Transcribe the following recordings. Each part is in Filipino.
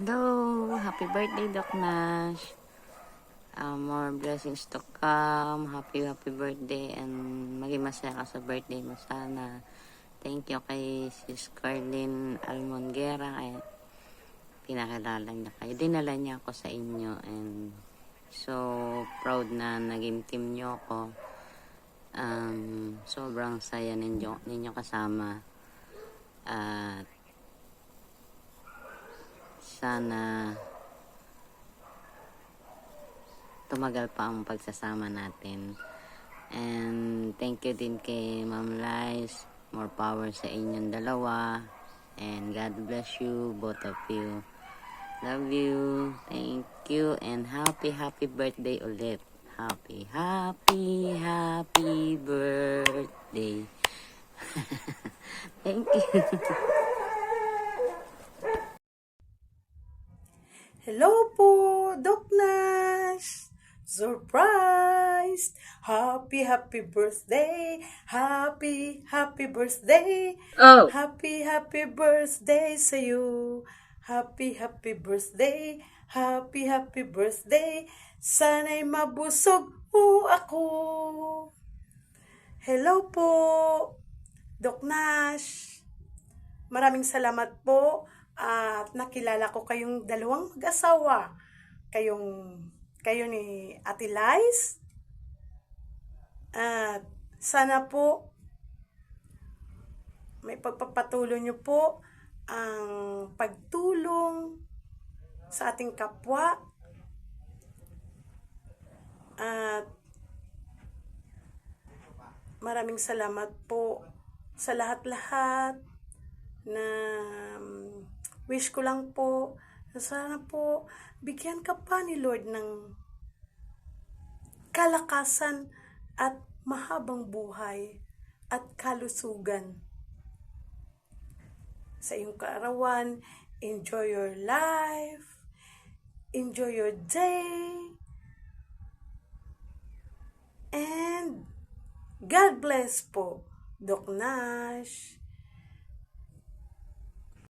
Hello! Happy birthday, Doc Nash. More blessings to come. Happy birthday and maging masaya ka sa birthday mo sana. Thank you kay Sis Carlin Almonguera. Ay, pinakilala niya kayo. Dinala niya ako sa inyo and so proud na naging team niyo ako. Sobrang saya ninyo kasama. At sana tumagal pa ang pagsasama natin. And thank you din kay Ma'am Lice. More power sa inyong dalawa. And God bless you, both of you. Love you. Thank you. And happy birthday ulit. Happy birthday. Thank you. Hello po, Doc Nash! Surprise! Happy birthday! Happy birthday! Oh! Happy birthday sa iyo! Happy birthday! Happy birthday! Sana'y mabusog mo ako! Hello po, Doc Nash! Maraming salamat po at nakilala ko kayong dalawang mag-asawa. Kayo ni Ate Lice. At sana po may pagpapatuloy niyo po ang pagtulong sa ating kapwa. At maraming salamat po sa lahat-lahat na wish ko lang po na sana po bigyan ka pa ni Lord ng kalakasan at mahabang buhay at kalusugan sa iyong kaarawan. Enjoy your life, enjoy your day, and God bless po, Doc Nash.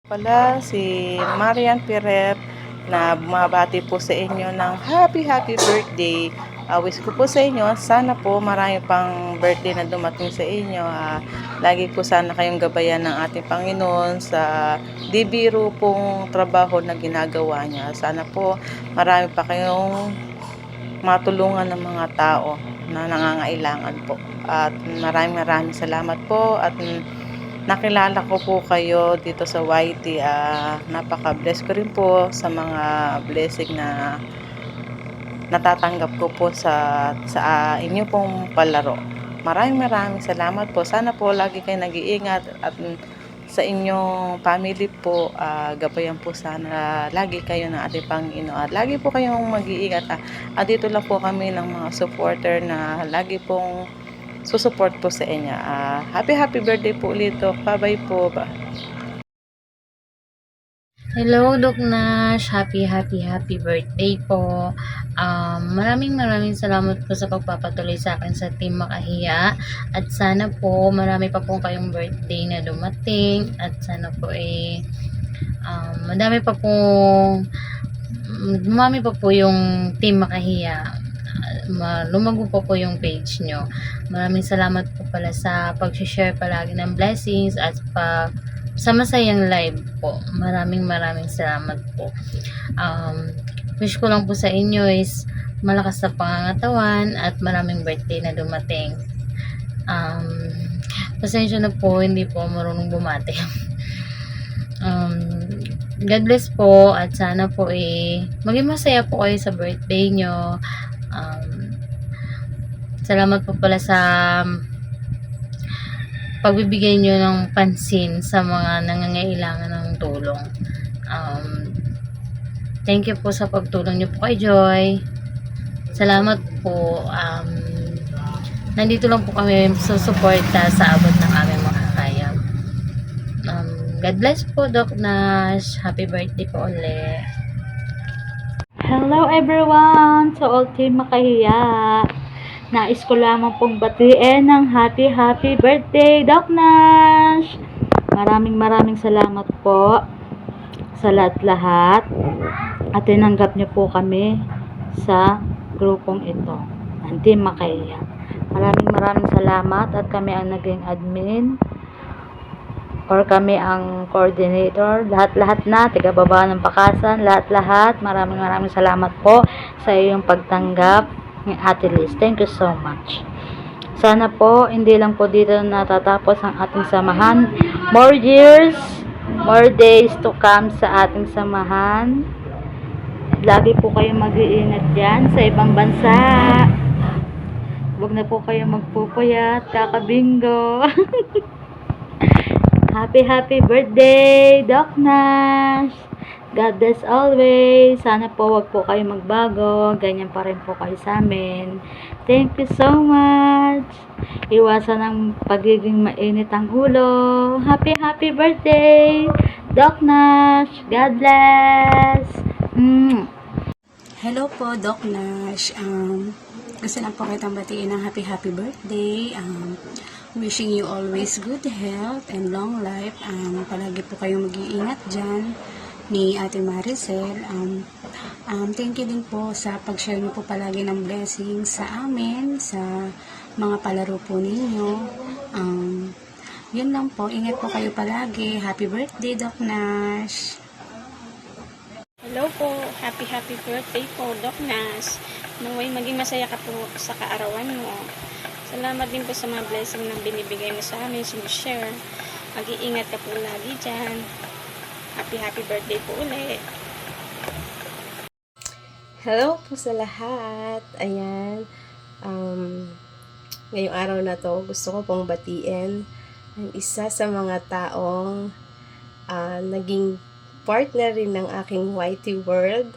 Pala si Marian Piret na bumabati po sa inyo ng happy birthday. Wish ko po sa inyo, sana po marami pang birthday na dumating sa inyo. Lagi po sana kayong gabayan ng ating Panginoon sa di biro pong trabaho na ginagawa niya. Sana po marami pa kayong matulungan ng mga tao na nangangailangan po. At maraming salamat po at nakilala ko po kayo dito sa YT. Napaka-bless ko rin po sa mga blessing na natatanggap ko po sa inyo pong palaro. Maraming salamat po. Sana po lagi kayo nag-iingat at sa inyong family po, gabayan po sana lagi kayo ng ating Panginoon. Lagi po kayong mag-iingat. Dito lang po kami ng mga supporter na lagi pong susupport po sa inyo. Happy birthday po ulit. Bye-bye po. Hello, Doc Nash. Happy birthday po. Maraming salamat po sa pagpapatuloy sa akin sa Team Makahiya. At sana po marami pa po kayong birthday na dumating. At sana po dumami pa po yung Team Makahiya. Lumago po yung page nyo. Maraming salamat po pala sa pag-share palagi ng blessings at sa masayang live po. Maraming salamat po. Wish ko lang po sa inyo is malakas na pangangatawan at maraming birthday na dumating. Pasensya na po, hindi po marunong bumati. God bless po at sana po maging masaya po kayo sa birthday nyo. Salamat po pala sa pagbibigay nyo ng pansin sa mga nangangailangan ng tulong. Thank you po sa pagtulong nyo po kay Joy. Salamat po. Nandito lang po kami susuporta sa abot ng aming makakaya. God bless po, Doc Nash. Happy birthday po ulit. Hello everyone! Sa all Team Makahiya. Nais ko lamang pong batiin ng happy birthday, Doc Nash! Maraming salamat po sa lahat-lahat at tinanggap niyo po kami sa grupong ito ng Team Makahiya. Maraming salamat at kami ang naging admin or kami ang coordinator, lahat-lahat na, taga-baba ng Pakasan, lahat-lahat. Maraming salamat po sa iyong pagtanggap ng Ate Liz. Thank you so much. Sana po, hindi lang po dito natatapos ang ating samahan. More years, more days to come sa ating samahan. Lagi po kayo mag-iingat dyan sa ibang bansa. Huwag na po kayo magpupuyat, kakabingo. Happy birthday, Doc Nash! God bless always. Sana po wag po kayo magbago. Ganyan pa rin po kayo sa amin. Thank you so much. Iwasan ang pagiging mainit ang ulo. Happy birthday, Doc Nash! God bless! Hello po, Doc Nash. Gusto lang po kitang batiin ng happy birthday. Wishing you always good health and long life. Palagi po kayong mag-iingat dyan ni Ate Maricel. Thank you din po sa pag-share niyo po palagi ng blessings sa amin, sa mga palaro po ninyo. Yun lang po. Ingat po kayo palagi. Happy birthday, Doc Nash. Hello po, happy birthday po, Doc Nas. Naway maging masaya ka po sa kaarawan mo. Salamat din po sa mga blessing na binibigay mo sa amin, sinishare. Mag-iingat ka po lagi dyan. Happy birthday po ulit. Hello po sa lahat. Ayan. Ngayong araw na to, gusto ko pong batiin ang isa sa mga taong naging partner rin ng aking YT World.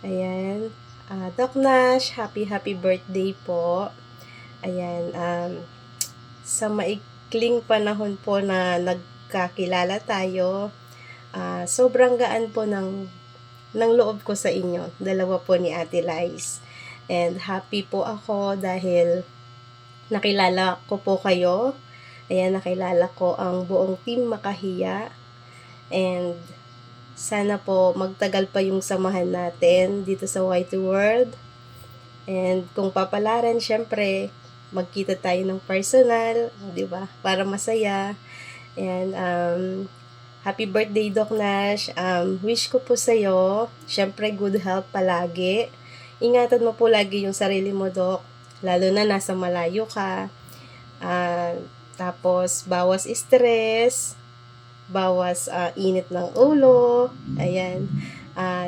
Ayan. Doc Nash, happy birthday po. Ayan. Sa maikling panahon po na nagkakilala tayo, sobrang gaan po ng loob ko sa inyo. Dalawa po ni Ate Liz. And happy po ako dahil nakilala ko po kayo. Ayan, nakilala ko ang buong Team Makahiya. And sana po magtagal pa yung samahan natin dito sa YT World. And kung papalaran, syempre, magkita tayo ng personal, di ba? Para masaya. And happy birthday, Doc Nash. Wish ko po sa'yo, syempre, good health palagi. Ingatan mo po lagi yung sarili mo, Doc. Lalo na nasa malayo ka. Tapos, bawas stress. Bawas init ng ulo. Ayan.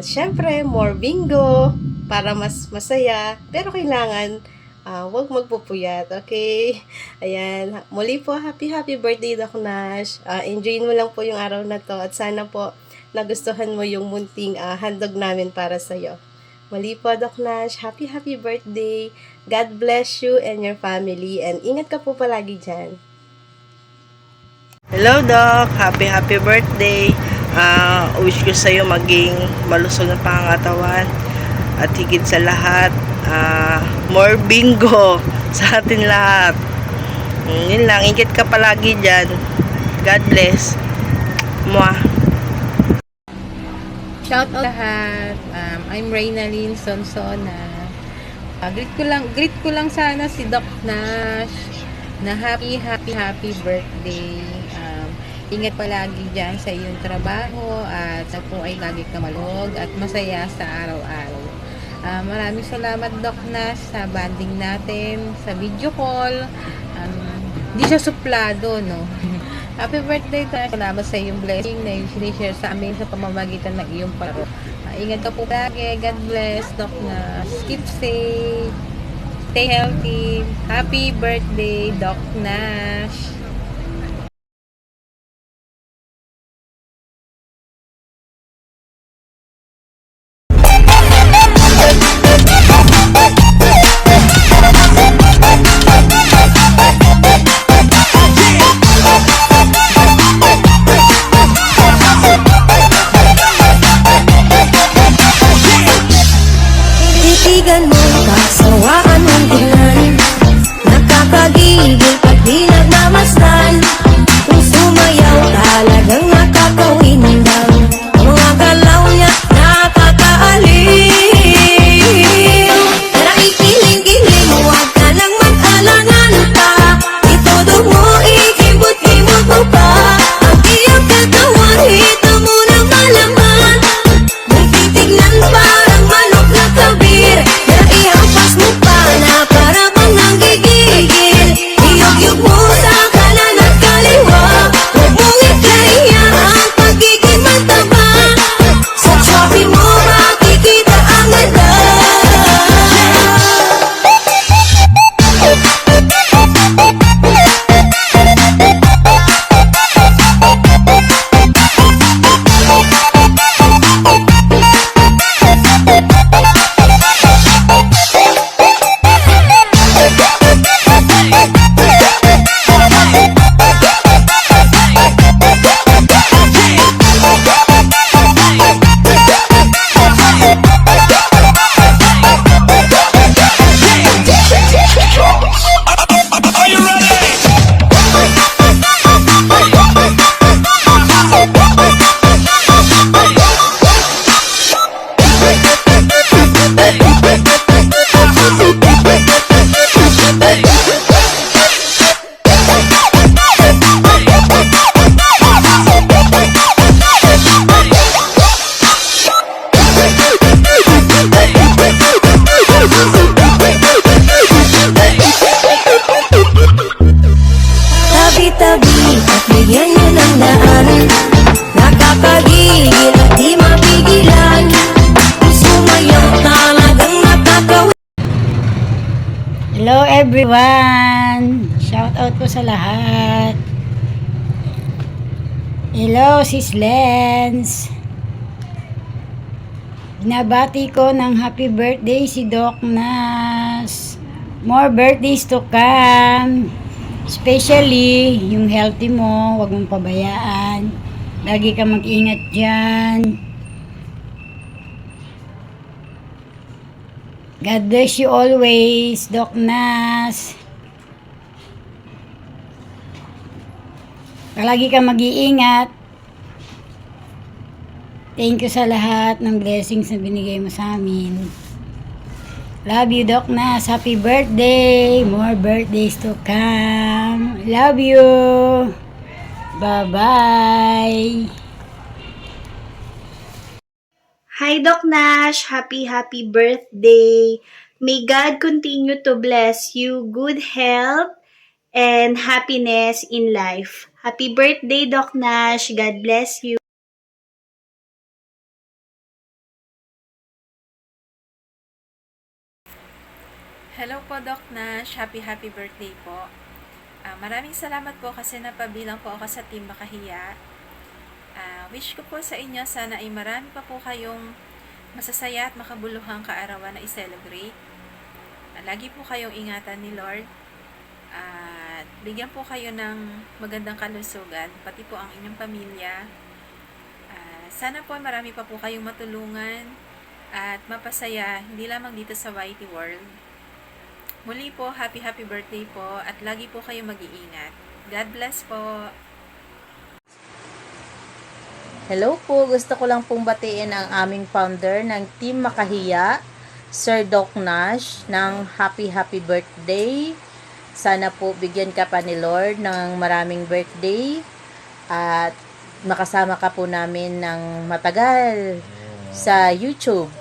Syempre, more bingo para mas masaya. Pero kailangan huwag magpupuyat. Okay? Ayan. Muli po, happy birthday, Doc Nash. Enjoyin mo lang po yung araw na to at sana po nagustuhan mo yung munting handog namin para sa'yo. Muli po, Doc Nash. Happy birthday. God bless you and your family. And ingat ka po palagi dyan. Hello, Doc. Happy birthday. Wish ko sa'yo maging malusog na pangangatawan. At higit sa lahat, more bingo sa atin lahat. Yun lang. Ingat ka palagi dyan. God bless. Mwah. Shout out lahat. I'm Reynalyn Sonsona. Greet ko lang sana si Doc Nash na happy birthday. Ingat palagi dyan sa iyong trabaho at sa po ay lagi ka malog at masaya sa araw-araw. Maraming salamat, Doc Nash, sa banding natin, sa video call. Hindi siya suplado, no? Happy birthday, Doc. Salamat sa iyong blessing na yung sinishare sa amin sa pamamagitan ng iyong paro. Ingat ka po lagi. God bless, Doc Nash. Keep safe. Stay healthy. Happy birthday, Doc Nash. Titigan mo, kasawaan mong tingnan. Nakakagigil pag di nagmamas everyone! Shout out po sa lahat. Hello, Sis Lens. Binabati ko ng happy birthday si Doc Nas. More birthdays to come. Especially yung healthy mo, huwag mong pabayaan. Lagi ka mag-ingat dyan. God bless you always, Doc Nas. Lagi ka mag-iingat. Thank you sa lahat ng blessings na binigay mo sa amin. Love you, Doc Nas. Happy birthday. More birthdays to come. Love you. Bye-bye. Hi, Doc Nash. Happy birthday. May God continue to bless you good health and happiness in life. Happy birthday, Doc Nash. God bless you. Hello po, Doc Nash. Happy birthday po. Maraming salamat po kasi napabilang po ako sa Team Makahiya. Wish ko po sa inyo sana ay marami pa po kayong masasaya at makabuluhang kaarawan na i-celebrate. Lagi po kayong ingatan ni Lord. At bigyan po kayo ng magandang kalusugan, pati po ang inyong pamilya. Sana po marami pa po kayong matulungan at mapasaya, hindi lamang dito sa YT World. Muli po, happy birthday po at lagi po kayo mag-iingat. God bless po. Hello po, gusto ko lang pong batiin ang aming founder ng Team Makahiya, Sir Doc Nash, ng happy birthday. Sana po bigyan ka pa ni Lord ng maraming birthday at makasama ka po namin ng matagal sa YouTube.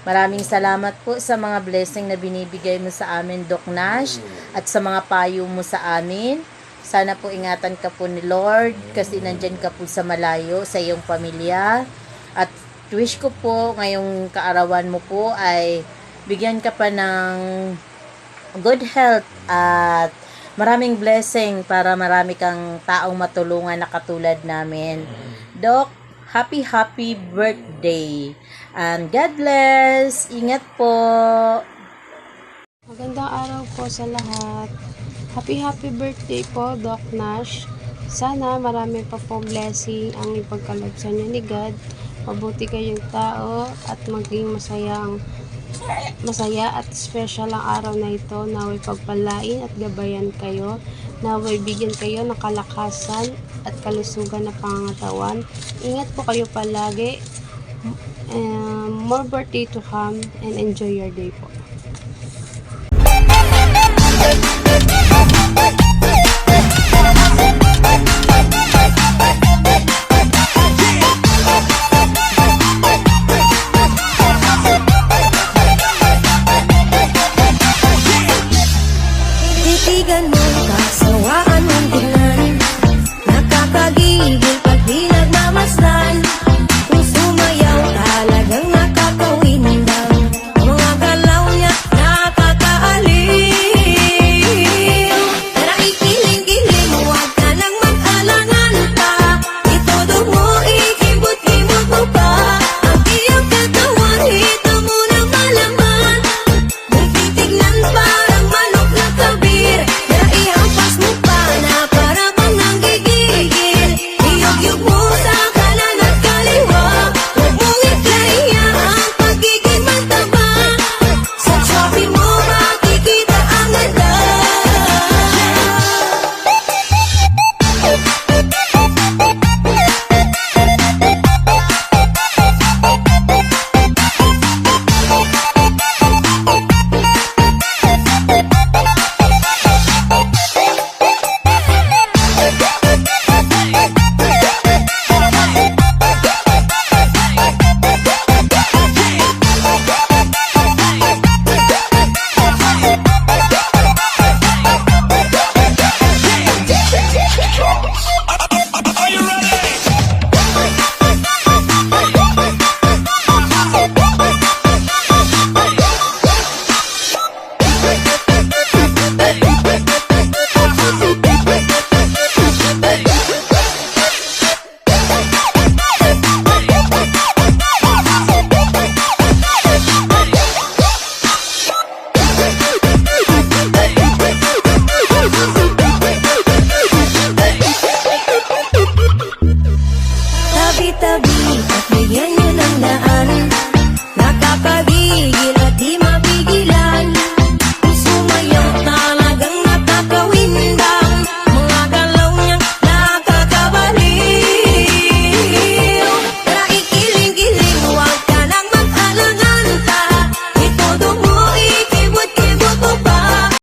Maraming salamat po sa mga blessing na binibigay mo sa amin, Doc Nash, at sa mga payo mo sa amin. Sana po ingatan ka po ni Lord kasi nandyan ka po sa malayo sa iyong pamilya. At wish ko po ngayong kaarawan mo po ay bigyan ka pa ng good health at maraming blessing para marami kang taong matulungan na katulad namin. Doc, happy birthday. And God bless. Ingat po. Magandang araw po sa lahat. Happy birthday po, Doc Nash. Sana marami pa po blessing ang ipagkaloob sa inyo ni God. Mabuti kayong tao at maging masaya at special ang araw na ito. Naway pagpalain at gabayan kayo. Naway bigyan kayo ng kalakasan at kalusugan na pangangatawan. Ingat po kayo palagi. More birthday to come and enjoy your day po.